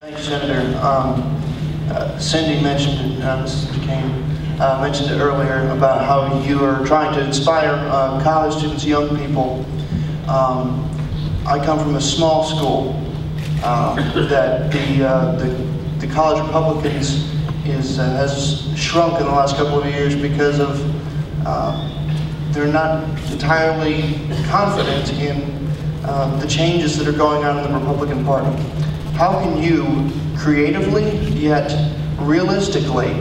Thank you, Senator. Cindy mentioned it, Mrs. McCain mentioned it earlier about how you are trying to inspire college students, young people. I come from a small school that the college Republicans has shrunk in the last couple of years because of they're not entirely confident in the changes that are going on in the Republican Party. How can you creatively yet realistically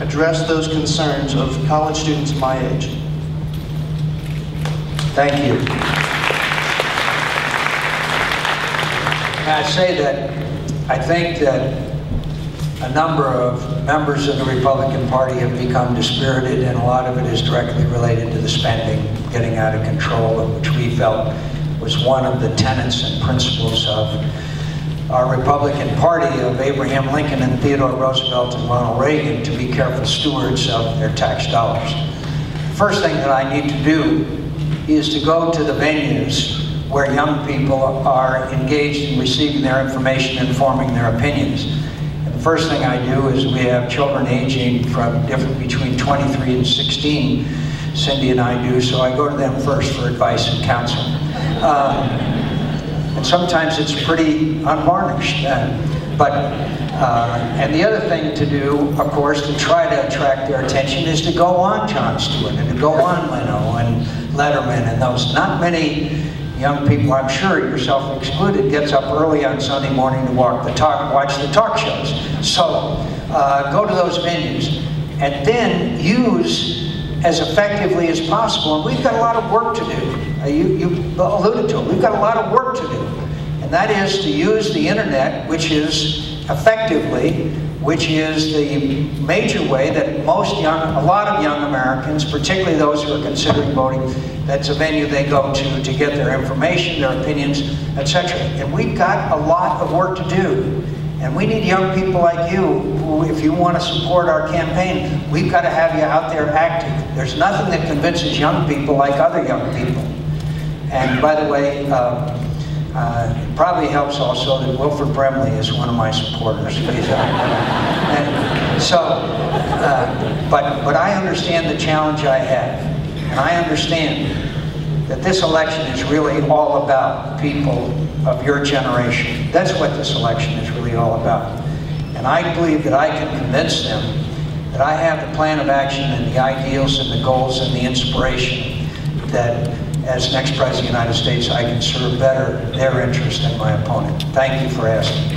address those concerns of college students my age? Thank you. I say that I think that a number of members of the Republican Party have become dispirited, and a lot of it is directly related to the spending getting out of control, which we felt was one of the tenets and principles of our Republican Party, of Abraham Lincoln and Theodore Roosevelt and Ronald Reagan, to be careful stewards of their tax dollars. The first thing that I need to do is to go to the venues where young people are engaged in receiving their information and forming their opinions. And the first thing I do is we have children aging from between 23 and 16, Cindy and I do, so I go to them first for advice and counsel. And sometimes it's pretty unvarnished. And the other thing to do, of course, to try to attract their attention is to go on Jon Stewart and to go on Leno and Letterman and those. Not many young people, I'm sure yourself excluded, gets up early on Sunday morning to watch the talk shows. So go to those venues and then use as effectively as possible. And we've got a lot of work to do. You alluded to it. We've got a lot of work to do. And that is to use the internet, which is the major way that a lot of young Americans, particularly those who are considering voting, that's a venue they go to get their information, their opinions, etc. And we've got a lot of work to do. And we need young people like you who, if you want to support our campaign, we've got to have you out there active. There's nothing that convinces young people like other young people. And by the way, it probably helps also that Wilford Brimley is one of my supporters. And so, but I understand the challenge I have. And I understand that this election is really all about people of your generation. That's what this election is really all about. And I believe that I can convince them that I have the plan of action and the ideals and the goals and the inspiration that as next President of the United States I can serve better their interest than my opponent. Thank you for asking.